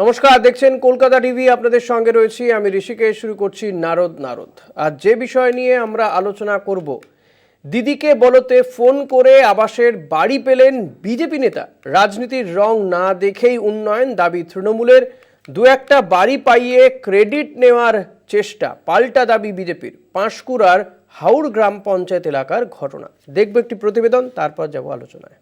নমস্কার, দেখছেন কলকাতা টিভি। আপনাদের সঙ্গে রয়েছি আমি ঋষিকেশ। শুরু করছি নারদ। আর যে বিষয় নিয়ে আমরা আলোচনা করব, দিদিকে বলতে ফোন করে আবাসের বাড়ি পেলেন বিজেপি নেতা। রাজনীতির রং না দেখেই উন্নয়ন দাবি তৃণমূলের। দু একটা বাড়ি পাইয়ে ক্রেডিট নেওয়ার চেষ্টা, পাল্টা দাবি বিজেপির। পাঁশকুড়ার হাওড় গ্রাম পঞ্চায়েত এলাকার ঘটনা দেখব একটি প্রতিবেদন, তারপর যাব আলোচনায়।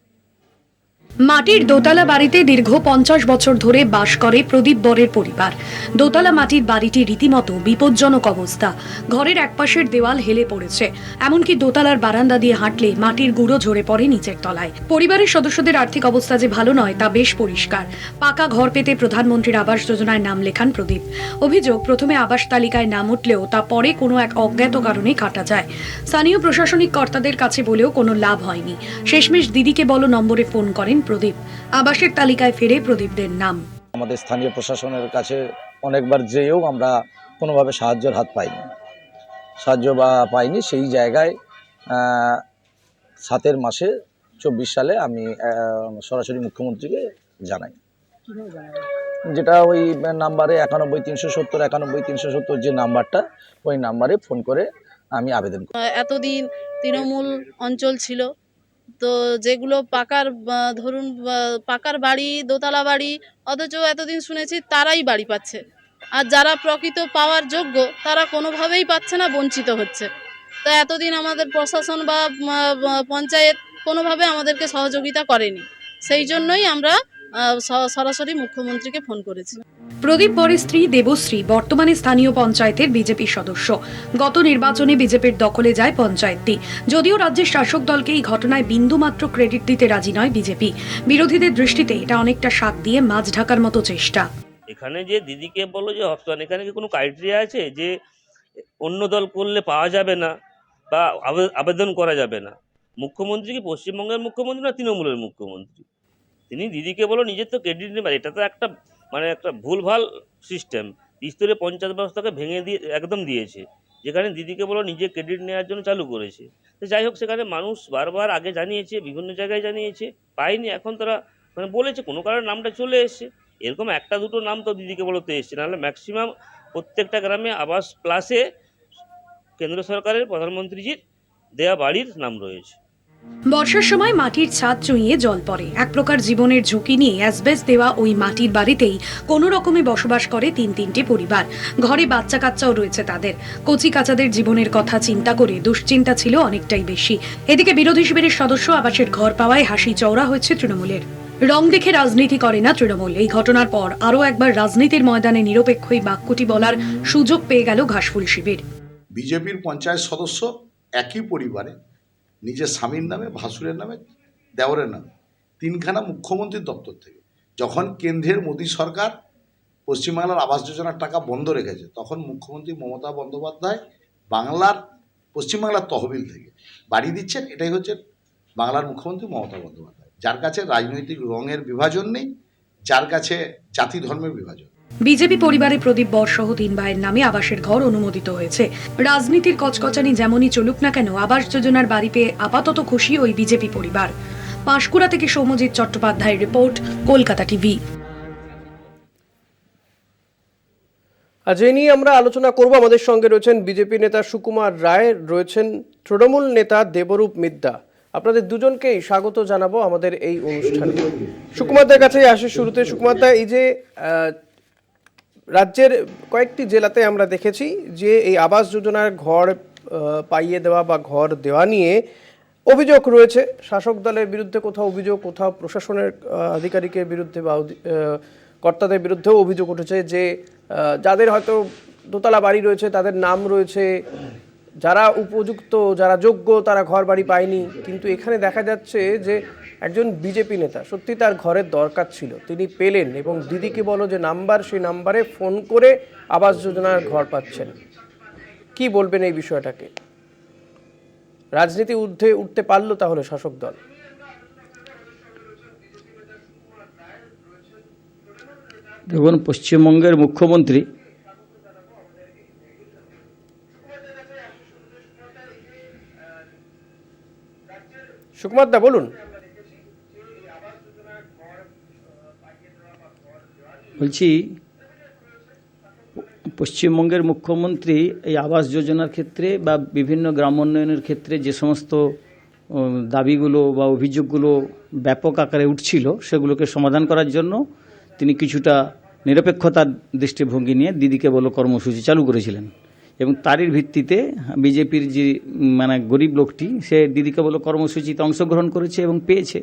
মাটির দোতলা বাড়িতে দীর্ঘ 50 বছর ধরে বাস করে প্রদীপ বরের পরিবার। দোতলা মাটির বাড়িটি রীতিমতো বিপজ্জনক অবস্থা। ঘরের একপাশের দেওয়াল হেলে পড়েছে, এমনকি দোতলার বারান্দা দিয়ে হাঁটলে মাটির গুঁড়ো ঝরে পড়ে নিচের তলায়। পরিবারের সদস্যদের আর্থিক অবস্থা যে ভালো নয় তা বেশ পরিষ্কার। পাকা ঘর পেতে প্রধানমন্ত্রীর আবাস যোজনায় নাম লেখান প্রদীপ। অভিযোগ, প্রথমে আবাস তালিকায় নাম উঠলেও তা পরে কোনো এক অজ্ঞাত কারণে কাটা যায়। স্থানীয় প্রশাসনিক কর্তাদের কাছে বলেও কোনো লাভ হয়নি। শেষমেশ দিদিকে বলো নম্বরে ফোন করেন প্রদীপ। আবাসের তালিকায় ফেরে প্রদীপদের নাম। আমাদের স্থানীয় প্রশাসনের কাছে অনেকবার যেয়েও আমরা কোনোভাবে সাহায্যের হাত পাইনি। সেই জায়গায় 7 মাসে 24 সালে আমি সরাসরি মুখ্যমন্ত্রীকে জানাই, যেটা ওই নাম্বারে 91 370 যে নাম্বারটা, ওই নাম্বারে ফোন করে আমি আবেদন করি। এতদিন তৃণমূল অঞ্চল ছিল, তো যেগুলো ধরুন পাকার বাড়ি, দোতলা বাড়ি, অথচ এতদিন শুনেছি তারাই বাড়ি পাচ্ছে, আর যারা প্রকৃত পাওয়ার যোগ্য তারা কোনোভাবেই পাচ্ছে না, বঞ্চিত হচ্ছে। তো এতদিন আমাদের প্রশাসন বা পঞ্চায়েত কোনোভাবে আমাদেরকে সহযোগিতা করেনি, সেই জন্যই আমরা সরাসরি মুখ্যমন্ত্রীকে ফোন করেছি। প্রদীপ বরের স্ত্রী দেবশ্রী বর্তমানে স্থানীয় পঞ্চায়েতের বিজেপি সদস্য। গত নির্বাচনে বিজেপির দখলে যায় পঞ্চায়েতটি। যদিও রাজ্যের শাসক দলকে এই ঘটনায় বিন্দুমাত্র ক্রেডিট দিতে রাজি নয় বিজেপি। বিরোধীদের দৃষ্টিতে এটা অনেকটা শাক দিয়ে মাছ ঢাকার মতো চেষ্টা। এখানে যে দিদিকে বলো যে হস্তান, এখানে কি কোনো ক্রাইটেরিয়া আছে যে অন্য দল করলে পাওয়া যাবে না বা আবেদন করা যাবে না? মুখ্যমন্ত্রী কি পশ্চিমবঙ্গের মুখ্যমন্ত্রী না তৃণমূলের মুখ্যমন্ত্রী? তিনি দিদিকে বলো নিজের তো ক্রেডিট নেবেন, এটা তো একটা একটা ভুলভাল সিস্টেম। স্তরে পঞ্চায়েত ব্যবস্থাকে ভেঙে দিয়ে একদম দিয়েছে, যেখানে দিদিকে বলো নিজে ক্রেডিট নেওয়ার জন্য চালু করেছে। তো যাই হোক, সেখানে মানুষ বারবার আগে জানিয়েছে, বিভিন্ন জায়গায় জানিয়েছে, পায়নি। এখন তারা বলেছে কোনো কারণে নামটা চলে এসছে। এরকম একটা দুটো নাম তো দিদিকে বলতে এসছে, নাহলে ম্যাক্সিমাম প্রত্যেকটা গ্রামে আবাস প্লাসে কেন্দ্র সরকারের প্রধানমন্ত্রীজির দেয়া বাড়ির নাম রয়েছে। বর্ষার সময় মাটির ছাদ চুঁইয়ে জল পড়ে। এক প্রকার জীবনের ঝুঁকি নিয়ে অ্যাসবেস্টস দেওয়া ওই মাটির বাড়িতেই কোনো রকমে বসবাস করে তিনটি পরিবার। ঘরে বাচ্চা কাচ্চাও রয়েছে তাদের। কচি কাচাদের জীবনের কথা চিন্তা করে দুশ্চিন্তা ছিল অনেকটাই বেশি। এদিকে বিরোধী শিবিরের সদস্য আবাসের ঘর পাওয়ায় হাসি চওড়া হয়েছে তৃণমূলের। রং দেখে রাজনীতি করে না তৃণমূল। এই ঘটনার পর আরও একবার রাজনীতির ময়দানে নিরপেক্ষই বাক্যটি বলার সুযোগ পেয়ে গেল ঘাসফুল শিবির। বিজেপির পঞ্চায়েত সদস্য একই পরিবারে নিজের স্বামীর নামে, ভাসুরের নামে, দেওরের নামে 3খানা মুখ্যমন্ত্রীর দপ্তর থেকে, যখন কেন্দ্রের মোদী সরকার পশ্চিমবাংলার আবাস যোজনার টাকা বন্ধ রেখেছে, তখন মুখ্যমন্ত্রী মমতা বন্দ্যোপাধ্যায় পশ্চিমবাংলার তহবিল থেকে বাড়ি দিচ্ছেন। এটাই হচ্ছে বাংলার মুখ্যমন্ত্রী মমতা বন্দ্যোপাধ্যায়, যার কাছে রাজনৈতিক রঙের বিভাজন নেই, যার কাছে জাতি ধর্মের বিভাজন। বিজেপি পরিবারে প্রদীপ বর সহ 3 ভাইয়ের নামে আবাসের ঘর অনুমোদিত হয়েছে। রাজনীতির কচকচানি যেমনই চলুক না কেন, আবাস যোজনার বাড়ি পেয়ে আপাতত খুশি ওই বিজেপি পরিবার। পাঁশকুড়া থেকে সৌম্যজিৎ চট্টোপাধ্যায়ের রিপোর্ট, কলকাতা টিভি। আজ এই নিয়ে আমরা আলোচনা করব। আমাদের সঙ্গে রয়েছেন বিজেপি নেতা সুকুমার রায়, রয়েছেন তৃণমূল নেতা দেবরূপ মিদ্যা। আপনাদের দুজনকেই স্বাগত জানাবো আমাদের এই অনুষ্ঠানে। সুকুমারদার কাছে আসে শুরুতে। সুকুমারদা, এই যে রাজ্যের কয়েকটি জেলাতে আমরা দেখেছি যে এই আবাস যোজনার ঘর পাইয়ে দেওয়া বা ঘর দেওয়া নিয়ে অভিযোগ রয়েছে শাসক দলের বিরুদ্ধে, কোথাও অভিযোগ, কোথাও প্রশাসনের আধিকারিকের বিরুদ্ধে বা কর্তাদের বিরুদ্ধেও অভিযোগ উঠেছে যে যাদের হয়তো দোতলা বাড়ি রয়েছে তাদের নাম রয়েছে, যারা উপযুক্ত, যারা যোগ্য, তারা ঘর বাড়ি পায়নি। কিন্তু এখানে দেখা যাচ্ছে যে একজন বিজেপি নেতা, সত্যি তার ঘরের দরকার ছিল, তিনি পেলেন, এবং দিদিকে বলো যে নাম্বার, সেই নাম্বারে ফোন করে আবাস যোজনার ঘর পাচ্ছেন। কি বলবেন এই বিষয়টাকে? রাজনীতি উঠতে পারলো তাহলে শাসক দল? দেখুন, পশ্চিমবঙ্গের মুখ্যমন্ত্রী সুকুমার দা বলুন। বলছি পশ্চিমবঙ্গের মুখ্যমন্ত্রী এই আবাস যোজনার ক্ষেত্রে বা বিভিন্ন গ্রাম উন্নয়নের ক্ষেত্রে যে সমস্ত দাবিগুলো বা অভিযোগগুলো ব্যাপক আকারে উঠছিল সেগুলোকে সমাধান করার জন্য তিনি কিছুটা নিরপেক্ষতার দৃষ্টিভঙ্গি নিয়ে দিদিকে বলো কর্মসূচি চালু করেছিলেন এবং তারই ভিত্তিতে বিজেপির যে মানে গরিব লোকটি সে দিদিকে বলো কর্মসূচিতে অংশগ্রহণ করেছে এবং পেয়েছে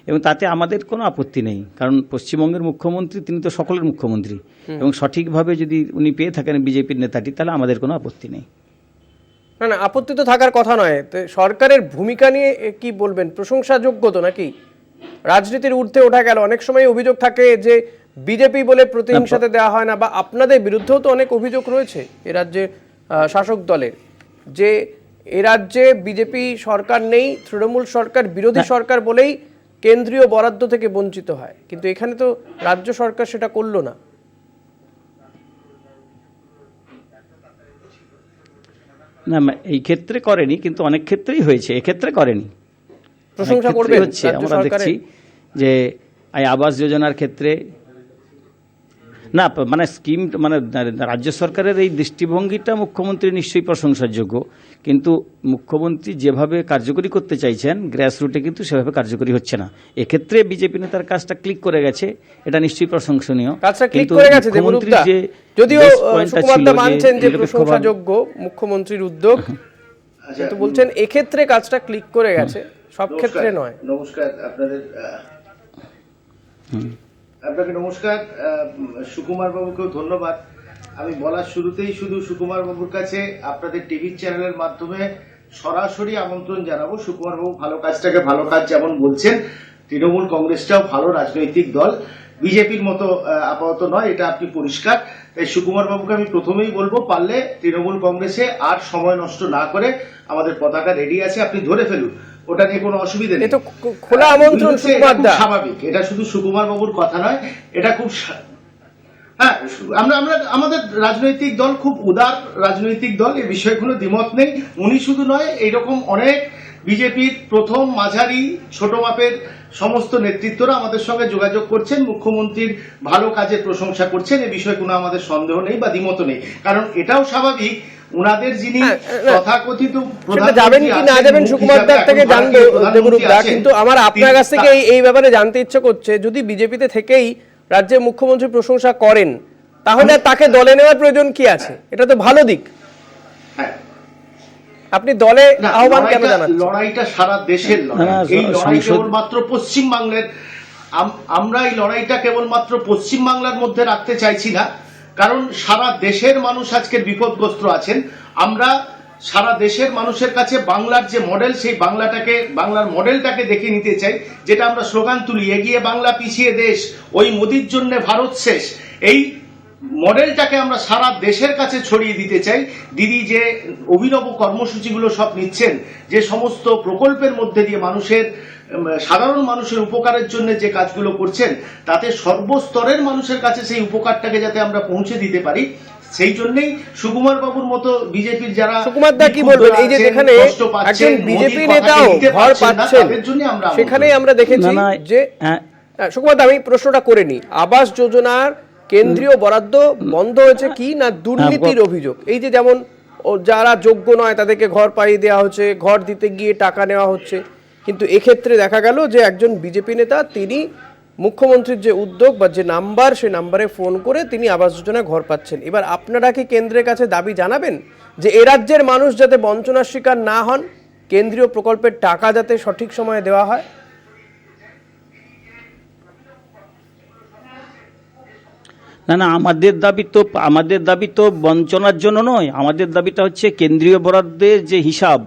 এবং তাতে আমাদের কোনো আপত্তি নেই, কারণ পশ্চিমবঙ্গের মুখ্যমন্ত্রী তিনি তো সকলের মুখ্যমন্ত্রী এবং সঠিকভাবে যদি উনি পেয়ে থাকেন বিজেপির নেতাটি তাহলে আমাদের কোনো আপত্তি নেই। না না, আপত্তি তো থাকার কথা নয়। তো সরকারের ভূমিকা নিয়ে কি বলবেন? প্রশংসাযোগ্য তো নাকি? রাজনীতির ঊর্ধ্বে ওঠা গেল। অনেক সময় অভিযোগ থাকে যে বিজেপি বলে প্রতিহিংসাতে দেওয়া হয় না, বা আপনাদের বিরুদ্ধেও তো অনেক অভিযোগ রয়েছে এ রাজ্যে শাসক দলের, যে এ রাজ্যে বিজেপি সরকার নেই, তৃণমূল সরকার বিরোধী সরকার বলেই কেন্দ্রীয় বরাদ্দ থেকে বঞ্চিত হয়, কিন্তু এখানে তো রাজ্য সরকার সেটা করলো না। না এই ক্ষেত্রে করেনি, কিন্তু অনেক ক্ষেত্রেই হয়েছে, এক্ষেত্রে করেনি। প্রশংসা করবেন হচ্ছে আমরা দেখছি যে এই আবাস যোজনার ক্ষেত্রে না মানে স্কিম মানে রাজ্য সরকারের এই দৃষ্টিভঙ্গিটা মুখ্যমন্ত্রী নিশ্চয়ই প্রশংসার যোগ্য, কিন্তু মুখ্যমন্ত্রী যেভাবে কার্যকরী করতে চাইছেন গ্রাসরুটে কিন্তু সেভাবে কার্যকরী হচ্ছে না। এক্ষেত্রে বিজেপি নেতার কাজটা ক্লিক করে গেছে, এটা নিশ্চয়ই প্রশংসনীয়। কাজটা ক্লিক করে গেছে দেবরূপদা, যদিও সুকুমারদা মানছেন যে প্রশংসাযোগ্য মুখ্যমন্ত্রীর উদ্যোগ, কিন্তু বলছেন এক্ষেত্রে কাজটা ক্লিক করে গেছে, সব ক্ষেত্রে নয়। নমস্কার আপনাকে নমস্কার। সুকুমার বাবুকেও ধন্যবাদ। আমি বলার শুরুতেই শুধু সুকুমার বাবুর কাছে আপনাদের টিভি চ্যানেলের মাধ্যমে সরাসরি আমন্ত্রণ জানাবো। সুকুমার বাবু ভালো কাজটাকে ভালো কাজ যেমন বলছেন, তৃণমূল কংগ্রেসটাও ভালো রাজনৈতিক দল, বিজেপির মতো আপাতত নয়, এটা আপনি পরিষ্কার। তাই সুকুমার বাবুকে আমি প্রথমেই বলবো, পারলে তৃণমূল কংগ্রেসে আর সময় নষ্ট না করে আমাদের পতাকা রেডি আছে, আপনি ধরে ফেলুন, ওটা নিয়ে কোনো অসুবিধা নেই। খোলা আমন্ত্রণ সুকুমারদা, স্বাভাবিক, এটা শুধু সুকুমার বাবুর কথা নয়, এটা খুব হ্যাঁ, আমরা আমাদের রাজনৈতিক দল খুব উদার রাজনৈতিক দল, এই বিষয়ে কোনো দ্বিমত নেই। উনি শুধু নয়, এইরকম অনেক বিজেপির প্রথম মাঝারি ছোট মাপের সমস্ত নেতৃত্বরা আমাদের সঙ্গে যোগাযোগ করছেন, মুখ্যমন্ত্রীর ভালো কাজের প্রশংসা করছেন, এ বিষয়ে কোনো আমাদের সন্দেহ নেই বা দ্বিমত নেই, কারণ এটাও স্বাভাবিক। উনাদের যিনি তথাকথিত যাবেন কি না যাবেন সুকুমারদার থেকে জানবো দেবরূপদা, কিন্তু আমার আপনার কাছ থেকে এই ব্যাপারে জানতে ইচ্ছে করছে, যদি বিজেপিতে থেকেই রাজ্যের মুখ্যমন্ত্রী প্রশংসা করেন তাহলে তাকে দলে নেওয়ার প্রয়োজন কি আছে? এটা তো ভালো দিক। আপনি দলে আহ্বান কেন জানাচ্ছেন? লড়াইটা সারা দেশের লড়াই, এই লড়াই কেবলমাত্র পশ্চিমবাংলার, আমরা এই লড়াইটা কেবলমাত্র পশ্চিমবাংলার মধ্যে রাখতে চাইছি না, কারণ সারা দেশের মানুষ আজকের বিপদগ্রস্ত আছেন। আমরা সারা দেশের মানুষের কাছে বাংলার যে মডেল, সেই বাংলার মডেলটাকে দেখে নিতে চাই, যেটা আমরা স্লোগান তুলি, এগিয়ে বাংলা পিছিয়ে দেশ, ওই মোদির জন্য ভারত শেষ, এই মডেলটাকে আমরা সারা দেশের কাছে ছড়িয়ে দিতে চাই। দিদি যে অভিনব কর্মসূচিগুলো সব নিচ্ছেন, যে সমস্ত প্রকল্পের মধ্যে দিয়ে সাধারণ মানুষের উপকারের জন্য যে কাজগুলো করছেন, তাতে সর্বস্তরের মানুষের কাছে সেই উপকারটাকে যাতে আমরা পৌঁছে দিতে পারি, সেই জন্যই সুকুমার বাবুর মতো বিজেপির যারা সুকুমারদা কি বলবেন, এই যে যেখানে একজন বিজেপি নেতাও ঘর পাচ্ছেন, সেখানেই আমরা দেখেছি যে সুকুমারদা, আমি প্রশ্নটা করে নি, আবাস যোজনার কেন্দ্রীয় বরাদ্দ বন্ধ হয়েছে কি না দুর্নীতির অভিযোগ? এই যে যেমন যারা যোগ্য নয় তাদেরকে ঘর পাইয়ে দেওয়া হচ্ছে, ঘর দিতে গিয়ে টাকা নেওয়া হচ্ছে, কিন্তু এক্ষেত্রে দেখা গেল যে একজন বিজেপি নেতা তিনি মুখ্যমন্ত্রীর যে উদ্যোগ বা যে নাম্বার, সেই নাম্বারে ফোন করে তিনি আবাস যোজনায় ঘর পাচ্ছেন। এবার আপনারা কি কেন্দ্রের কাছে দাবি জানাবেন যে এ রাজ্যের মানুষ যাতে বঞ্চনার শিকার না হন, কেন্দ্রীয় প্রকল্পের টাকা যাতে সঠিক সময়ে দেওয়া হয়? না আমাদের দাবি তো বঞ্চনার জন্য নয়, আমাদের দাবিটা হচ্ছে কেন্দ্রীয় বরাদ্দের যে হিসাব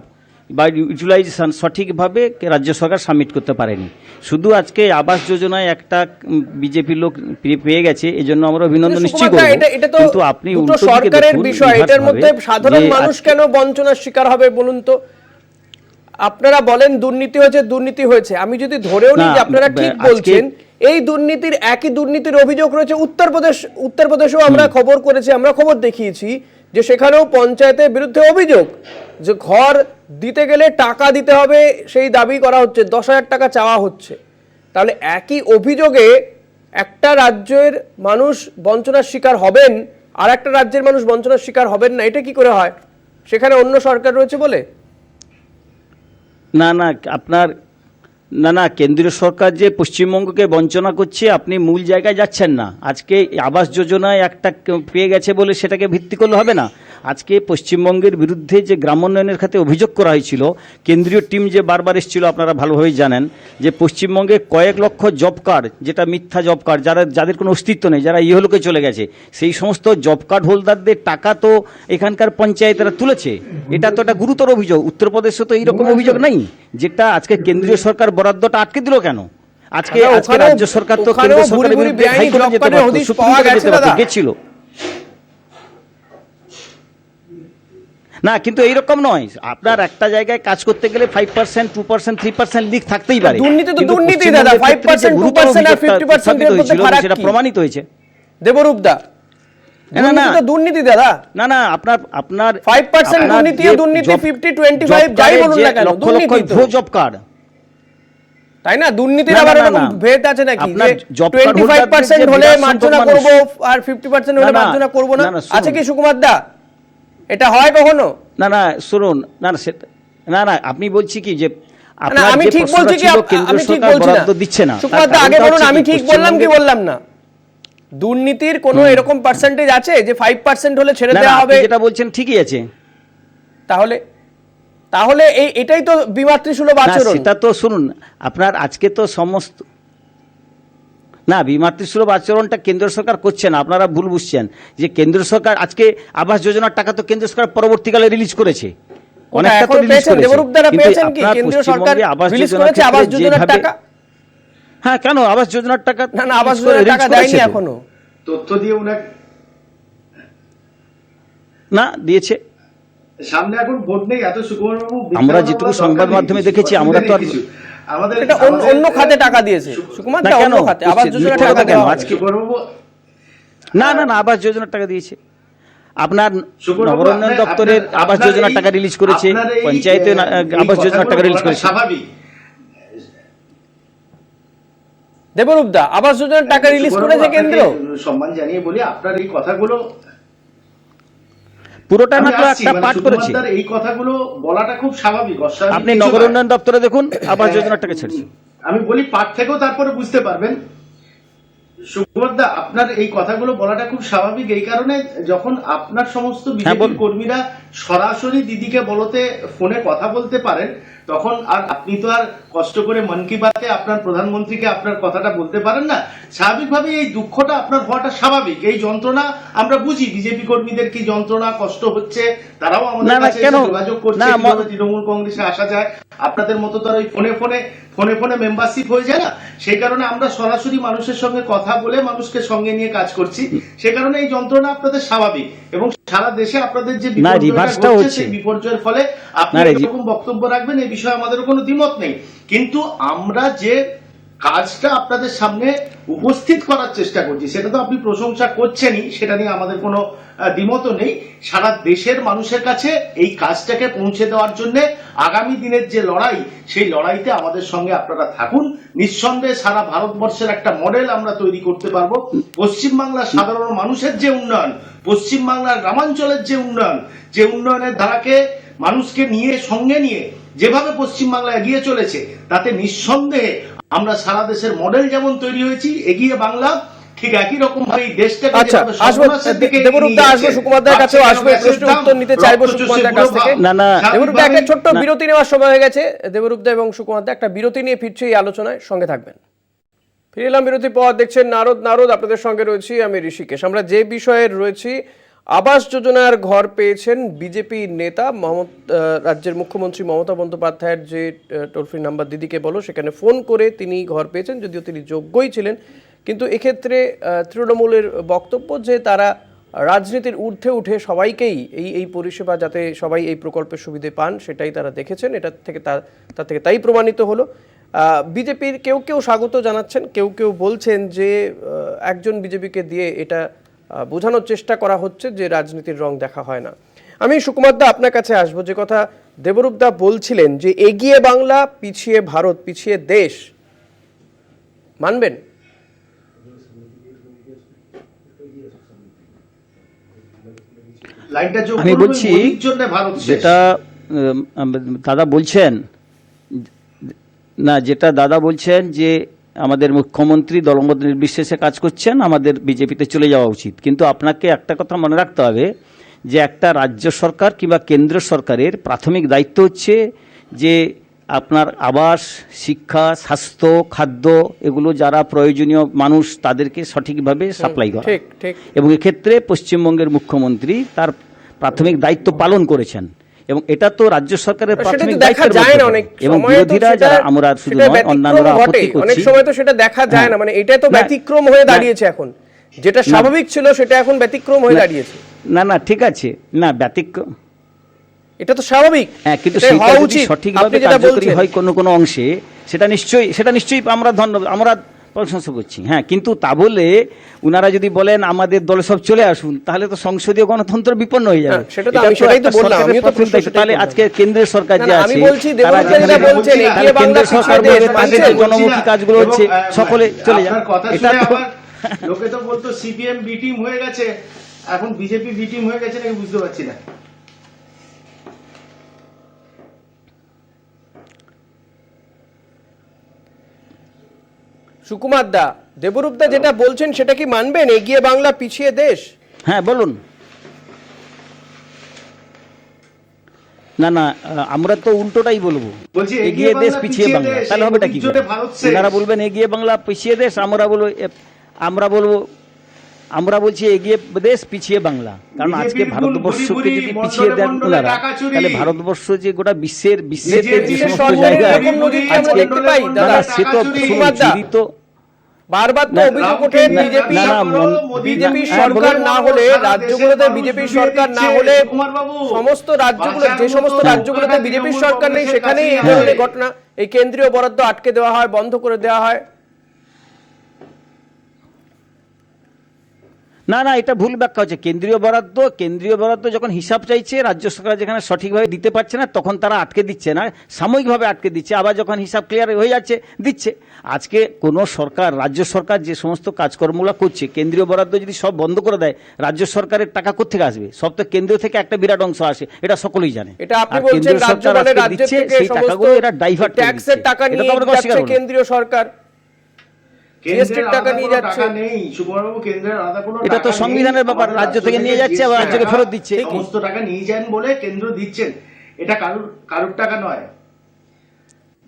বা ইউটিলাইজেশন সঠিকভাবে রাজ্য সরকার সাবমিট করতে পারেনি। শুধু আজকে আবাস যোজনায় একটা বিজেপি লোক পেয়ে গেছে, এজন্য আমরা অভিনন্দন নিশ্চয়ই করব, কিন্তু আপনি সরকারের বিষয়, এটার মধ্যে সাধারণ মানুষ কেন বঞ্চনার শিকার হবে বলুন তো? আপনারা বলেন দুর্নীতি হয়েছে, আমি যদি ধরেও নিই যে আপনারা ঠিক বলছেন, এই দুর্নীতির একই দুর্নীতির অভিযোগ রয়েছে উত্তরপ্রদেশেও আমরা খবর দেখিয়েছি যে সেখানেও পঞ্চায়েতের বিরুদ্ধে অভিযোগ যে ঘর দিতে গেলে টাকা দিতে হবে, সেই দাবি করা হচ্ছে, 10,000 টাকা চাওয়া হচ্ছে। তাহলে একই অভিযোগে একটা রাজ্যের মানুষ বঞ্চনার শিকার হবেন, আর একটা রাজ্যের মানুষ বঞ্চনার শিকার হবেন না, এটা কি করে হয়? সেখানে অন্য সরকার রয়েছে বলে? না না আপনার না কেন্দ্রীয় সরকার যে পশ্চিমবঙ্গকে বঞ্চনা করছে, আপনি মূল জায়গায় যাচ্ছেন না। আজকে আবাস যোজনায় একটা পেয়ে গেছে বলে সেটাকে ভিত্তি করলে হবে না। আজকে পশ্চিমবঙ্গের বিরুদ্ধে যে গ্রামোন্নয়নের খাতে অভিযোগ করা হয়েছিল, কেন্দ্রীয় টিম যে বারবার এসেছিল, আপনারা ভালোভাবেই জানেন যে পশ্চিমবঙ্গে কয়েক লক্ষ জব কার্ড, যেটা মিথ্যা জব কার্ড, যাদের কোনো অস্তিত্ব নেই, যারা ইহলোকে চলে গেছে, সেই সমস্ত জব কার্ড হোল্ডারদের টাকা তো এখানকার পঞ্চায়েতরা তুলেছে। এটা তো একটা গুরুতর অভিযোগ। উত্তরপ্রদেশে তো এইরকম অভিযোগ নেই, যেটা আজকে কেন্দ্রীয় সরকার বরাদ্দটা আটকে দিল কেন? আজকে রাজ্য সরকার তো কেন্দ্র সরকারের বিরুদ্ধে হাইকোর্টে যেতে পারতো, সুপ্রিম কোর্টে যেতে পারতো, গেছিল না। কিন্তু এইরকম নয়, আপনার একটা জায়গায় কাজ করতে গেলে 5%, 2%, 3% লিক থাকতেই পারে। দুর্নীতি তো দুর্নীতি দাদা, 5%, 2% আর 50% এর মধ্যে ফারাক সেটা কি? প্রমাণিত হয়েছে দেবরূপ দা, দুর্নীতি তো দুর্নীতি দাদা। না আপনার 5% দুর্নীতি, দুর্নীতি 50-25 যাই বলুন না কেন, লক্ষ লক্ষ দুর্নীতি তো, ভুয়ো জব কার্ড, তাই না? দুর্নীতির না, আবার না, এরকম না। ভেদ আছে নাকি আপনার যে job card 25% holder হলে দের যে মার্জনা বিরাট করব সংখ্যক আর 50% হলে না, না, মার্জনা করব না? না, না, শুনুন। আছে কি সুকুমার দা? এটা হয় কখনো? না শুনুন, সেটা না আপনি বলছি কি যে না, আপনার আমি যে ঠিক প্রশ্নটা বলছি কি ছিল, কেন্দ্র আমি ঠিক সরকার বলছি না, বরাদ্দ দিচ্ছে না। সুকুমার দা আগে বলুন, আমি ঠিক বললাম কি বললাম না? দুর্নীতির কোনো এরকম পার্সেন্টেজ আছে যে 5% হলে ছেড়ে দেওয়া হবে? যেটা বলছেন ঠিকই আছে। তাহলে এটাই তো বিমাতৃসুলভ না, আচরণ। সেটা তো শুনুন, আপনার আজকে তো সমস্ত না বিমাতৃসুলভ আচরণটা কেন্দ্র সরকার করছে না, আপনারা ভুল বুঝছেন। যে কেন্দ্র সরকার আজকে আবাস যোজনার টাকা তো কেন্দ্র সরকার পরবর্তীকালে রিলিজ করেছে, অনেকটা তো রিলিজ করেছে। দেবরূপ দ্বারা কিন্তু পেয়েছেন কি আপনার কেন্দ্রীয় সরকার পশ্চিমবঙ্গে আবাস রিলিজ যোজনার করেছে আবাস ক্ষেত্রে যোজনার যেভাবে- টাকা? হ্যাঁ, কেন আবাস যোজনার টাকা না আবাস release যোজনার করে- টাকা release দেয়নি করেছে তো। এখনো। তথ্য দিয়ে উনাকে না দিয়েছে। সামনে এখন ভোট নেই, এত সুকুমার বাবু আমরা যেটুকু সংবাদ মাধ্যমে দেখেছি, আমরা তো আর- আমাদের এটা অন্য খাতে টাকা দিয়েছে সুকুমার না, দা, কেন? অন্য খাতে আবাস যোজনার মিথ্যা টাকা কথা কেন? দেওয়া আজকে সুকুমার বাবু না আবাস যোজনার টাকা দিয়েছে। আপনার শুক্রবাবু, নগরোন্নয়ন দপ্তরের আবাস যোজনার টাকা রিলিজ করেছে, পঞ্চায়েতে আবাস যোজনার টাকা রিলিজ করেছে। স্বাভাবিক। দেবরূপ দা, আবাস যোজনার টাকা রিলিজ করেছে কেন্দ্র? সম্মান জানিয়ে বলি, আপনার এই কথাগুলো পুরোটা আমি না তো আসছি, একটা মানে পাঠ সুকুমার করেছে। দার এই কথাগুলো বলাটা খুব স্বাভাবিক, অস্বাভাবিক আপনি কিছু নগর নয়। উন্নয়ন দপ্তরে দেখুন, আবাস যোজনার টাকা ছেড়েছে। আমি বলি পাঠ থেকেও তারপরে বুঝতে পারবেন। সুকুমার দা, আপনার এই কথাগুলো বলাটা খুব স্বাভাবিক এই কারণে, যখন আপনার সমস্ত বিজেপি বলুন। কর্মীরা সরাসরি দিদিকে বলতে ফোনে কথা বলতে পারেন, তখন আর আপনি তো আর কষ্ট করে মন কি বাতে আপনার প্রধানমন্ত্রীকে আপনার কথাটা বলতে পারেন না। স্বাভাবিকভাবে এই দুঃখটা আপনার হওয়াটা স্বাভাবিক। এই যন্ত্রণা আমরা বুঝি, বিজেপি কর্মীদের কি যন্ত্রণা কষ্ট হচ্ছে, তারাও আমাদের না, কাছে কেন? এসে যোগাযোগ করছে না, কিভাবে তৃণমূল কংগ্রেসে আসা যায়। আপনাদের মতো তো আর ওই ফোনে মেম্বারশিপ হয়ে যায় না। সেই কারণে আমরা সরাসরি মানুষের সঙ্গে কথা বলে মানুষকে সঙ্গে নিয়ে কাজ করছি। সে কারণে এই যন্ত্রণা আপনাদের স্বাভাবিক, এবং সারা দেশে আপনাদের যে বিপর্যয়টা রিভার্সটাও ঘটছে, হচ্ছে। সেই বিপর্যয়ের ফলে আপনি এরকম বক্তব্য রাখবেন, এই বিষয়ে আমাদের কোনো দ্বিমত নেই। কিন্তু আমরা যে কাজটা আপনাদের সামনে উপস্থিত করার চেষ্টা করছি, সেটা তো আপনি প্রশংসা করছেনই, সেটা নিয়ে আমাদের কোনো দ্বিমতও নেই। সারা দেশের মানুষের কাছে এই কাজটাকে পৌঁছে দেওয়ার জন্য আগামী দিনের যে লড়াই, সেই লড়াইতে আমাদের সঙ্গে আপনারা থাকুন। নিঃসন্দেহে সারা ভারতবর্ষের একটা মডেল আমরা তৈরি করতে পারবো। পশ্চিমবাংলার সাধারণ মানুষের যে উন্নয়ন, পশ্চিমবাংলার গ্রামাঞ্চলের যে উন্নয়নের ধারাকে মানুষকে নিয়ে সঙ্গে নিয়ে যেভাবে পশ্চিমবাংলা এগিয়ে চলেছে, তাতে নিঃসন্দেহে আমরা সারা দেশের মডেল যেমন তৈরি হয়েছি, এগিয়ে বাংলা ঠিক একই রকম ভাবে এই দেশটাকে আচ্ছা, যেভাবে আসবো সর্বনাশের দিকে দেবরূপ দা, নিয়ে আসবো যাচ্ছে, সুকুমার দার কাছেও আসবো, এই প্রশ্নের উত্তর নিতে চাইবো সুকুমার দার কাছ থেকে। না, দেবরূপ দা, একটা ছোট্ট বিরতি নেওয়ার সময় হয়ে গেছে। দেবরূপ দা এবং সুকুমার দা একটা বিরতি নিয়ে ফিরছে এই আলোচনায়, সঙ্গে থাকবেন। ফিরে এলাম বিরতির পর, দেখছেন নারদ, আপনাদের সঙ্গে রয়েছি আমি ঋষিকেশ। আমরা যে বিষয়ে রয়েছি, আবাস যোজনার ঘর পেয়েছেন বিজেপি নেতা রাজ্যের মুখ্যমন্ত্রী মমতা বন্দ্যোপাধ্যায়ের যে টোল ফ্রি নাম্বার দিদিকে বলো, সেখানে ফোন করে তিনি ঘর পেয়েছেন, যদিও তিনি যোগ্যই ছিলেন। কিন্তু এক্ষেত্রে তৃণমূলের বক্তব্য যে তারা রাজনীতির ঊর্ধ্বে উঠে সবাইকেই এই পরিষেবা, যাতে সবাই এই প্রকল্পের সুবিধে পান, সেটাই তারা দেখেছেন। তার থেকে তাই প্রমাণিত হলো। বিজেপির কেউ স্বাগত জানাচ্ছেন, কেউ বলছেন যে একজন বিজেপিকে দিয়ে এটা বোঝানোর চেষ্টা করা হচ্ছে যে রাজনীতির রং দেখা হয় না। আমি সুকুমার দা আপনার কাছে আসবো। যে কথা দেবরূপ দা বলছিলেন যে এগিয়ে বাংলা, পিছিয়ে ভারত, পিছিয়ে দেশ, মানবেন? লাইনটা যোগ আমি করুন, বলছি মোদির জন্য ভারত শেষ। যেটা দাদা বলছেন, না যেটা দাদা বলছেন যে আমাদের মুখ্যমন্ত্রী দলমত নির্বিশেষে কাজ করছেন, আমাদের বিজেপিতে চলে যাওয়া উচিত, কিন্তু আপনাকে একটা কথা মনে রাখতে হবে যে একটা রাজ্য সরকার কিংবা কেন্দ্র সরকারের প্রাথমিক দায়িত্ব হচ্ছে যে আপনার আবাস, শিক্ষা, স্বাস্থ্য, খাদ্য এগুলো যারা প্রয়োজনীয় মানুষ তাদেরকে সঠিকভাবে সাপ্লাই করা। ঠিক ঠিক এবং এক্ষেত্রে পশ্চিমবঙ্গের মুখ্যমন্ত্রী তার প্রাথমিক দায়িত্ব পালন করেছেন এবং এটা তো রাজ্য সরকারের সেটা প্রাথমিক তো দেখা দায়িত্বের যায় মধ্যে না পড়ে। অনেক এবং সময় তো বিরোধীরা সেটা- যারা আমরা শুধু সেটা নয় ব্যতিক্রম অন্যান্যরা ঘটে। আপত্তি অনেক করছি, সময় তো সেটা দেখা যায় হ্যাঁ। না, মানে এটা তো না, ব্যতিক্রম হয়ে না, দাঁড়িয়েছে এখন, যেটা স্বাভাবিক ছিল সেটা এখন ব্যতিক্রম হয়ে না, দাঁড়িয়েছে। না না ঠিক আছে, না ব্যতিক্রম, এটা তো স্বাভাবিক, হ্যাঁ, কিন্তু এটাই সেটা হওয়া যদি উচিত। সঠিকভাবে আপনি যেটা কার্যকরী বলছেন হয় কোনো কোনো অংশে সেটা নিশ্চয়ই আমরা ধন্যবাদ, আমরা প্রশংসা করছি। হ্যাঁ, কিন্তু তা বলে উনারা যদি বলেন আমাদের দলে সব চলে আসুন, তাহলে তো সংসদীয় গণতন্ত্র বিপন্ন হয়ে যাবে। হ্যাঁ, সেটা তো এটা আমি সেটাই তো একটা বললাম, সরকারের আমিও তো প্রাথমিক প্রশ্ন দায়িত্ব। সেটাই তাহলে করলাম। আজকে কেন্দ্রের সরকার না, যে না, আছে আমি বলছি তারা দেবব্রত যেটা যেখানে- বলছেন, তাহলে এগিয়ে বাংলা কেন্দ্রের সরকার পিছিয়ে বলবে দেশ, তাদের মানছেন? যে জনমুখী কাজগুলো হচ্ছে সকলে চলে যান। আপনার কথা এটা শুনে তো আবার লোকে তো বলতো সিপিএম বি টিম হয়ে গেছে, এখন বিজেপি বি টিম হয়ে গেছে নাকি বুঝতে পারছি না। সুকুমার দা, দেবরূপ দা যেটা বলছেন সেটা কি মানবেন, এগিয়ে বাংলা পিছিয়ে দেশ? হ্যাঁ বলুন। না না আমরা তো উল্টোটাই বলবো, বলছি এগিয়ে দেশ পিছিয়ে বাংলা, তাহলে হবেটা কি করে? জোটে ভারত শেষ। ওনারা বলবেন এগিয়ে বাংলা পিছিয়ে দেশ, আমরা বলছি এগিয়ে দেশ পিছিয়ে বাংলা। কারণ BJP আজকে ভুল, ভারতবর্ষকে ভুরি যদি ভুরি, পিছিয়ে দেন মণ্ডলে ওনারা, টাকা চুরি। তাহলে ভারতবর্ষ যে গোটা বিশ্বের BJP যে সমস্ত সরকারের জায়গায় এরকম নজির কি আমরা আজকে দেখতে পাই? না দাদা, না সে তো টাকা চুরি। শুনুন, জীবিত বারবার তো না, অভিযোগ ওঠে রামকে বিজেপি না, না, বিজেপি হ্যাঁ, সরকার বলুন। না হলে, সারা রাজ্যগুলোতে দেশের বিজেপি মানুষ সরকার না দিচ্ছে, হলে, সুকুমার বাবু। সমস্ত রাজ্যগুলো, যে বাঁচার সমস্ত মতো রাজ্যগুলোতে টাকা বিজেপির তৃণমূল সরকার নেই কংগ্রেসের সেখানেই এই কাছেই ধরনের আছে। ঘটনা, এই কেন্দ্রীয় বরাদ্দ আটকে দেওয়া হয়, বন্ধ করে দেওয়া হয়। না না এটা ভুল ব্যাখ্যা হচ্ছে। কেন্দ্রীয় বরাদ্দ যখন হিসাব চাইছে, রাজ্য সরকার যেখানে সঠিকভাবে দিতে পারছে না তখন তারা আটকে দিচ্ছে না, সাময়িকভাবে আটকে দিচ্ছে, আবার যখন হিসাব ক্লিয়ার হয়ে যাচ্ছে দিচ্ছে। আজকে কোনো সরকার, রাজ্য সরকার যে সমস্ত কাজকর্মগুলো করছে, কেন্দ্রীয় বরাদ্দ যদি সব বন্ধ করে দেয়, রাজ্য সরকারের টাকা কোত্থেকে আসবে? সব তো কেন্দ্র থেকে একটা বিরাট অংশ আসে, এটা সকলেই জানে। এটা আপনি আর বলছেন কেন্দ্রীয় রাজ্য সরকার বলে আজকে রাজ্য দিচ্ছে, থেকে সেই সমস্ত টাকাগুলো এরা ডাইভার্ট করে ট্যাক্সের দিচ্ছে। টাকা এটা নিয়ে তো আমরা অস্বীকার যাচ্ছে করব না। কেন্দ্রীয় সরকার, কেন্দ্রের টাকা আলাদা নিয়ে কোনো যাচ্ছে। টাকা নেই সুকুমারবাবু, কেন্দ্রের আলাদা কোনো এটা তো টাকা নেই। সংবিধানের ব্যাপার, আমাদের রাজ্য থেকে নিয়ে যাচ্ছে আবার রাজ্যকে টাকা, ফেরত দিচ্ছে। সমস্ত টাকা নিয়ে যান বলে কেন্দ্র দিচ্ছেন, এটা কারুর টাকা নয়।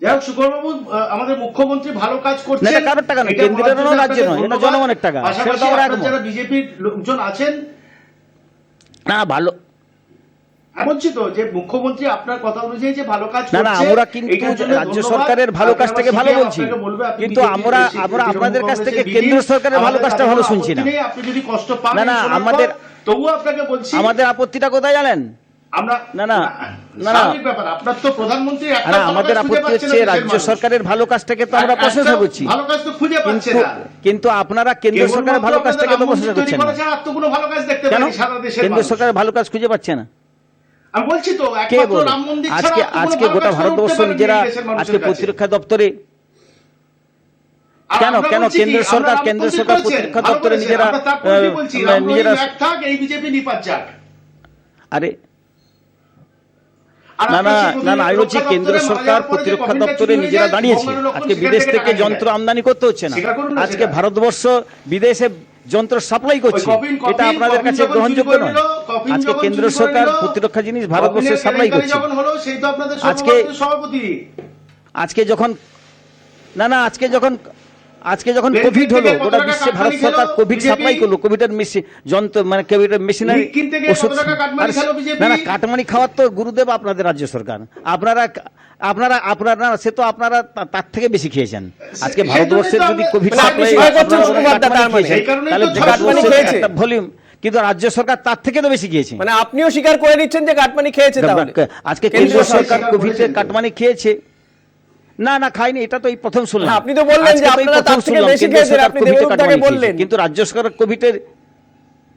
যাই হোক সুকুমারবাবু, আমাদের মুখ্যমন্ত্রী ভালো কাজ না, করছেন, এটা কারোর টাকা নয়, এটা কেন্দ্রের বলার জন্য রাজ্যের আপনাকে নয়, এটা ধন্যবাদ। জনগণের টাকা, পাশাপাশি সেটা তো আমরা আপনার একমত। যারা বিজেপির লোকজন আছেন, না ভালো, আমি বলছি তো যে মুখ্যমন্ত্রী আপনার কথা অনুযায়ী যে ভালো কাজ না না করছে, আমরা কিন্তু এইটার জন্য রাজ্য ধন্যবাদ। সরকারের ভালো আপনার কাজটাকে ভালো CPM বলছি, আপনাকে বলবে, আপনি কিন্তু BJP আমরা তৃণমূল আপনাদের কাছ থেকে কংগ্রেসের কেন্দ্র BJP, সরকারের ভালো কাজটা ভালো শুনছি না। আপত্তি নেই, আপনি যদি কষ্ট পান না, না, এই শোনার আমাদের- পর, তবুও আপনাকে বলছি আমাদের আপত্তিটা কোথায় জানেন? আমরা না, না, না, না। স্বাভাবিক ব্যাপার, আপনার তো প্রধানমন্ত্রী একটা না ভালো আমাদের কাজ খুঁজে আপত্তি পাচ্ছে না হচ্ছে দেশের রাজ্য মানুষ। সরকারের ভালো কাজটাকে তো আমরা একটা প্রশংসা করছি, ভালো কাজ তো খুঁজে পাচ্ছে না। কিন্তু আপনারা কেন্দ্র সরকারের ভালো কাজটাকে তো প্রশংসা করছেন না। আর তো কোনো ভালো কাজ দেখতে কেন? পাচ্ছি সারা দেশের কেন্দ্র মানুষ। সরকারের ভালো কাজ খুঁজে পাচ্ছে না আমি বলছি তো কে একমাত্র বলে? রাম মন্দির ছাড়া আজকে আর তো কোনো আজকে ভালো গোটা কাজ করে ভারতবর্ষ উঠতে পারেনি নিজেরা এই দেশের মানুষের আজকে কাছে। প্রতিরক্ষা দপ্তরে আর কেন আমরা কেন বলছি কি, কেন্দ্র আমরা সরকার রাম কেন্দ্র মন্দির সরকার করেছেন, প্রতিরক্ষা ভালো দপ্তরে করেছেন, নিজেরা আমরা তার পরেই বলছি, রাম নিজেরা মন্দির এক থাক, এই বিজেপি নিপাত যাক। আরে আর না আপনার না সেই না না আমি বলছি প্রতিরক্ষা কেন্দ্র দপ্তরে মারা সরকার যাওয়ার পরে যে প্রতিরক্ষা কফিনটা দপ্তরে চুরি হয়ে নিজেরা যায়, দাঁড়িয়েছে, বঙ্গালী লক্ষ্মণ আজকে সেখান বিদেশ থেকে থেকে টাকা নিয়ে যন্ত্র যায়। আমদানি করতে হচ্ছে না, স্বীকার করুন না আজকে সেটা। ভারতবর্ষ বিদেশে যন্ত্র সাপ্লাই করছে, এটা আপনাদের কাছে গ্রহণযোগ্য নয়। আজকে কেন্দ্র সরকার প্রতিরক্ষা জিনিস ভারতবর্ষে সাপ্লাই করছে। যখন হলো সেই তো আপনাদের আজকে- সভাপতি আজকে যখন না না আজকে যখন প্লেন কোভিড হলো, থেকে কত গোটা টাকা বিশ্বে ভারত কাটমানি সরকার খেলো কোভিড BJP? সাপ্লাই করলো, কোভিডের যন্ত্র মানে কোভিডের মেশিনারি লিগ কিনতে গিয়ে কত টাকা কাটমানি খেলো BJP? না না কাটমানি খাওয়ার তো গুরুদেব আপনাদের রাজ্য সরকার, আপনারা সে তো আপনারা তার থেকে বেশি খেয়েছেন। আজকে সেই ভারতবর্ষের জন্যই তো যদি আমি- কোভিড মানে আপনি সাপ্লাই স্বীকার করছেন সুকুমার দা তার মানে? সেই কারণেই তাহলে তো কাটমানি ভারতবর্ষের খেয়েছে। একটা ভলিউম, কিন্তু রাজ্য সরকার তার থেকে তো বেশি খেয়েছে। মানে আপনিও স্বীকার করে নিচ্ছেন যে কাটমানি খেয়েছে তাহলে? আজকে কেন্দ্র কেন্দ্র সরকার সরকার স্বীকার কোভিডে করেছেন তো। কাটমানি খেয়েছে। না না খাইনি, এটা তো এই প্রথম শুনলাম। না, আপনি তো বললেন যে আজকে তো এই আপনারা প্রথম তার থেকে শুনলাম বেশি কেন্দ্র খেয়েছেন, সরকার আপনি কোভিডে দেবদূতকে কাটমানি খেয়েছে, বললেন। কিন্তু রাজ্য সরকার কোভিডের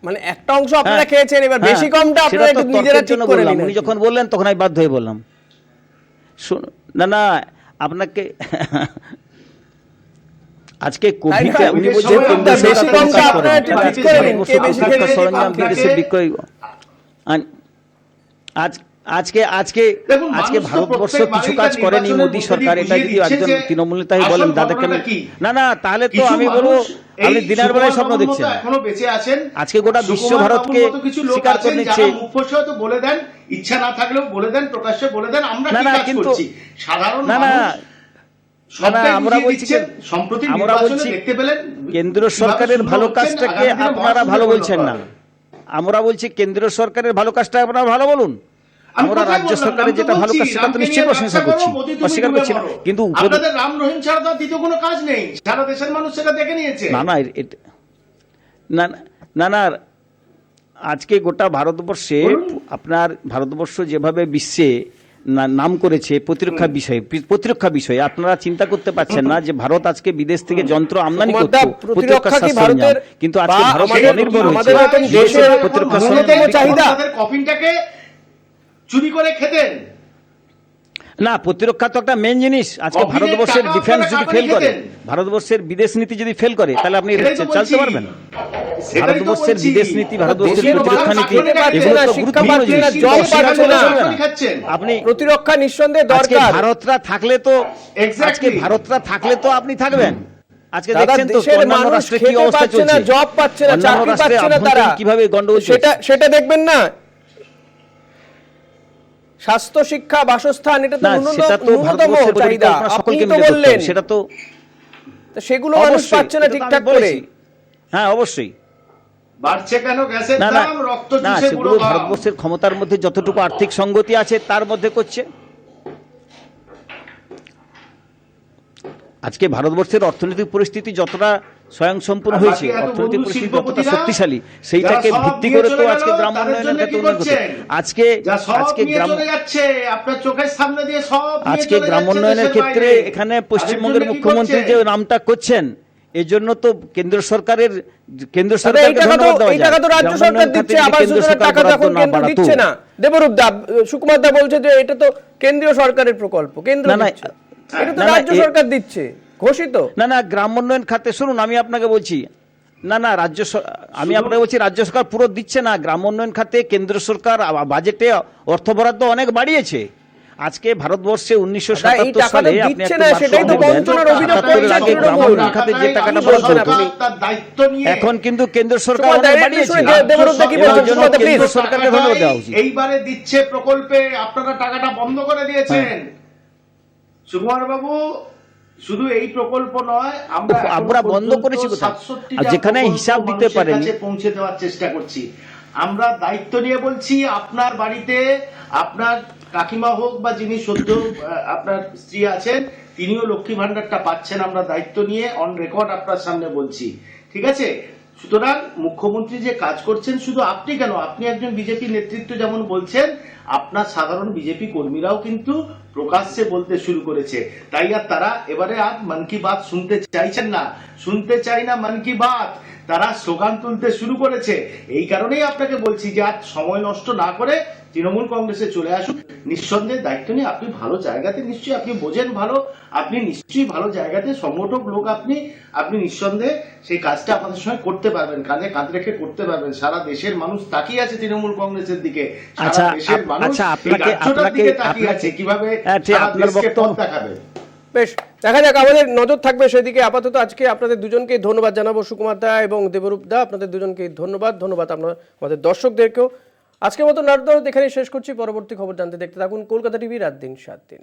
মানে একটা অংশ আপনারা হ্যাঁ, খেয়েছেন, এবার হ্যাঁ, বেশি কমটা সেটা আপনারা তো একটু তর্কের নিজেরা ঠিক জন্য করে বললাম। নিন। উনি যখন বললেন তখন আমি বাধ্য হয়ে বললাম। না না আপনাকে আজকে কোভিডে উনি বলছেন সময় কেন্দ্র আপনার বেশি সরকার কমটা কাজ করে, আপনারা একটু তাহলে ঠিক করে নিন, কে বেশি প্রতিরক্ষা খেয়েছে, কে সরঞ্জাম কম বিদেশে খেয়েছে। বিক্রয়। আন- আজ আজকে আজকে দেখুন, আজকে মানুষ তো ভারতবর্ষ প্রত্যেক কিছু বাড়িতে কাজ করেনি নির্বাচনের মোদী মধ্যে সরকার, দিয়ে এটা যদি বুঝিয়ে একজন দিচ্ছে তৃণমূল নেতাই আসল বলেন দাদাকে ঘটনাটা কি? না তাহলে তো কিছু আমি বলবো মানুষ আপনি এই দিনের বেলায় স্বপ্ন সুকুমার বাবুর দেখছেন। মতো এখনো বেঁচে আছেন। আজকে গোটা বিশ্ব সুকুমার ভারতকে বাবুর মতো কিছু লোক স্বীকার করে আছেন নিচ্ছে। যারা মুখ ফসে হয়তো বলে দেন, ইচ্ছা না থাকলেও বলে দেন, প্রকাশ্যে বলে দেন আমরা না, কি না, কাজ কিন্তু- করছি। সাধারণ না, মানুষ সবটাই আমরা বুঝিয়ে বলছি দিচ্ছেন। সম্প্রতি আমরা নির্বাচনে বলছি দেখতে পেলেন কেন্দ্র কিভাবে সরকারের শূন্য ভালো হচ্ছেন, কাজটাকে আগামী দিনে আপনারা মহাশূন্যে ভালো পরিণত বলছেন না। হবে। আমরা বলছি কেন্দ্র সরকারের ভালো কাজটা আপনারা ভালো বলুন, আমি আমরা কোথায় রাজ্য বললাম? সরকারের আমি তো যেটা ভালো বলছি, কাজ সেটা তো রামকে নিশ্চয়ই নিয়ে প্রশংসা ব্যবসা করছি, করো, মোদি তুমি অস্বীকার ডুবে করছি না, মরো। কিন্তু আপনাদের রাম রহিম ছাড়া তো দ্বিতীয় কোনো কাজ নেই, সারা দেশের মানুষ সেটা দেখে নিয়েছে। না না না আজকে গোটা ভারতবর্ষে বলুন। আপনার ভারতবর্ষ যেভাবে বিশ্বে নাম করেছে প্রতিরক্ষা বিষয়ে আপনারা চিন্তা করতে পারছেন না যে ভারত আজকে বিদেশ থেকে যন্ত্র আমদানি করত প্রতিরক্ষা কি সরঞ্জাম, ভারতের কিন্তু আজকে বা ভারত আমাদের- স্বনির্ভর আমাদের হয়েছে মতন বিদেশের দেশের প্রতিরক্ষা ন্যূনতম সরঞ্জাম। চাহিদা। আপনাদের কফিনটাকে চুরি করে খেতেন। না, প্রতিরক্ষা তো একটা মেন জিনিস। আজকে কফিনের ভারতবর্ষের টাকা ডিফেন্স আপনারা যদি ফেল করে, কামাই খেতেন। ভারতবর্ষের বিদেশ নীতি যদি ফেল করে, তাহলে আপনি সেটাই তো চালাতে বলছি। পারবেন? সেটাই তো ভারতবর্ষের বলছি। বিদেশ নীতি, ভারতবর্ষের দেশের প্রতিরক্ষা মানুষ নীতি, খেতে পাচ্ছে এগুলো না, তো শিক্ষা গুরুত্বপূর্ণ পাচ্ছে না, জিনিস। জব অস্বীকার পাচ্ছে করলে না। চলবে না। খাচ্ছেন। আপনি প্রতিরক্ষা নিঃসন্দেহে আজকে দরকার। ভারতরা থাকলে তো Exactly. আজকে ভারতরা থাকলে তো আপনি থাকবেন। আজকে দাদা, দেখছেন তো দেশের অন্যান্য মানুষ রাষ্ট্রে কি খেতে অবস্থা পাচ্ছে না, চলছে, জব পাচ্ছে না, অন্যান্য চাকরি রাষ্ট্রে পাচ্ছে না তারা। আভ্যন্তরীণ কিভাবে গন্ডগোল চলছে। সেটা দেখবেন না। স্বাস্থ্য, শিক্ষা, বাসস্থান, এটা তো না, সেটা তো ন্যূনতম ভারতবর্ষের চাহিদা। পরিকল্পনা আপনি সকলকে তো মিলে করতে বললেন হবে, সেটা তো তো সেগুলো মানুষ অবশ্যই, পাচ্ছে না এটা তো আমি ঠিকঠাক করে। বলেছি। হ্যাঁ, অবশ্যই। বাড়ছে কেন গ্যাসের না দাম, রক্ত না, চুষে সেগুলো বুড়ো দাম। ভারতবর্ষের ক্ষমতার মধ্যে যতটুকু আর্থিক সঙ্গতি আছে তার মধ্যে করছে। আজকে ভারতবর্ষের অর্থনৈতিক পরিস্থিতি যতটা স্বয়ংসম্পূর্ণ আর হয়েছে, বাকি এত অর্থনৈতিক বন্ধু পরিস্থিতি যতটা শিল্পপতিরা, শক্তিশালী, সেইটাকে যারা সব ভিত্তি নিয়ে করে তো চলে আজকে গেল, গ্রাম তাদের উন্নয়নের জন্য ক্ষেত্রে কি উন্নয়ন করছে। করছেন? আজকে যা সব আজকে নিয়ে গ্রাম চলে যাচ্ছে, আপনার চোখের সামনে দিয়ে সব নিয়ে আজকে চলে গ্রাম যাচ্ছে উন্নয়নের দেশের ক্ষেত্রে বাইরে। এখানে তাদের পশ্চিমবঙ্গের জন্য কি মুখ্যমন্ত্রী যে করছেন? নামটা করছেন, এই জন্য তো কেন্দ্র সরকারের দাদা, এই সরকারকে টাকা তো ধন্যবাদ দেওয়া এই যায়। টাকা তো রাজ্য গ্রাম সরকার উন্নয়ন দিচ্ছে, খাতে যদি আবাস কেন্দ্র যোজনার সরকার টাকা বরাদ্দ যখন না কেন্দ্র বাড়াতো। দিচ্ছে না। দেবরূপ দা, সুকুমার দা বলছে যে এটা তো কেন্দ্রীয় সরকারের প্রকল্প, কেন্দ্র না, না, দিচ্ছে। এটা তো না, না, রাজ্য সরকার দিচ্ছে, ঘোষিত। না গ্রাম উন্নয়ন খাতে শুনুন, আমি আপনাকে বলছি না আমি আপনাকে বলছি রাজ্য সরকার পুরো দিচ্ছে না। গ্রাম উন্নয়ন খাতে কেন্দ্র সরকার বাজেটে অর্থ বরাদ্দ অনেক বাড়িয়েছে। আজকে ভারতবর্ষে 1977 টাকাটা সালে আপনি দিচ্ছে একটু না, মার্কস সেটাই তো দেখবেন, বঞ্চনার অভিযোগ 77 করছে আগে গ্রাম তৃণমূল। উন্নয়ন খাতে যে টাকাটা এই বরাদ্দ সরকার হতো, তার দায়িত্ব নিয়ে এখন কিন্তু কেন্দ্র সরকার সুকুমার দা, অনেক একটু বাড়িয়েছে। শুনে দেবরূপ দা কি এর বলছেন, জন্য সুকুমার দা, কেন্দ্র প্লিজ। সরকারকে ধন্যবাদ দেওয়া উচিত। এইবারে দিচ্ছে প্রকল্পে, আপনারা টাকাটা বন্ধ করে দিয়েছেন। সুকুমার বাবু, শুধু এই প্রকল্প নয়, আমরা আমরা বন্ধ করেছি কোথায়? আর যেখানে হিসাব দিতে পারেনি, পৌঁছে দেওয়ার চেষ্টা করছি। আমরা দায়িত্ব নিয়ে বলছি, আপনার বাড়িতে আপনার কাকিমা হোক বা যিনি সদ্য আপনার স্ত্রী আছেন, তিনিও লক্ষ্মী ভান্ডারটা পাচ্ছেন। আমরা দায়িত্ব নিয়ে অন রেকর্ড আপনার সামনে বলছি, ঠিক আছে? সুতরাং মুখ্যমন্ত্রী যে কাজ করছেন, শুধু আপনি কেন, আপনি একজন বিজেপি নেতৃত্ব যেমন বলছেন, আপনার সাধারণ বিজেপি কর্মীরাও কিন্তু প্রকাশ্যে বলতে শুরু করেছে। তাই আর তারা এবারে আর মন কি বাত শুনতে চাইছেন না, শুনতে চাই না মন কি বাত। তারা স্লোগান তুলতে শুরু করেছে। এই কারণেই আপনাকে বলছি যে আর সময় নষ্ট না করে তৃণমূল কংগ্রেসে চলে আসুন। নিঃসন্দেহে দায়িত্ব নিয়ে আপনি ভালো জায়গাতে, নিশ্চয়ই আপনি বোঝেন ভালো, আপনি নিশ্চয়ই ভালো জায়গাতে সংগঠক লোক, আপনি নিঃসন্দেহে সেই কাজটা আমাদের সঙ্গে করতে পারবেন, কাঁধে কাঁধ রেখে করতে পারবেন। সারা দেশের মানুষ তাকিয়ে আছে তৃণমূল কংগ্রেসের দিকে, সারা দেশের মানুষ এই রাজ্যটার দিকে তাকিয়ে আছে কিভাবে সারা দেশকে পথ দেখাবে। বেশ, দেখা যাক, আমাদের নজর থাকবে সেদিকে। আপাতত আজকে আপনাদের দুজনকে ধন্যবাদ জানাবো, সুকুমার দা এবং দেবরূপ দা, আপনাদের দুজনকে ধন্যবাদ। আমাদের দর্শকদেরকেও। আজকের মতো নাটক এখানেই শেষ করছি। পরবর্তী খবর জানতে দেখতে থাকুন কলকাতা টিভি রাত দিন 7 দিন।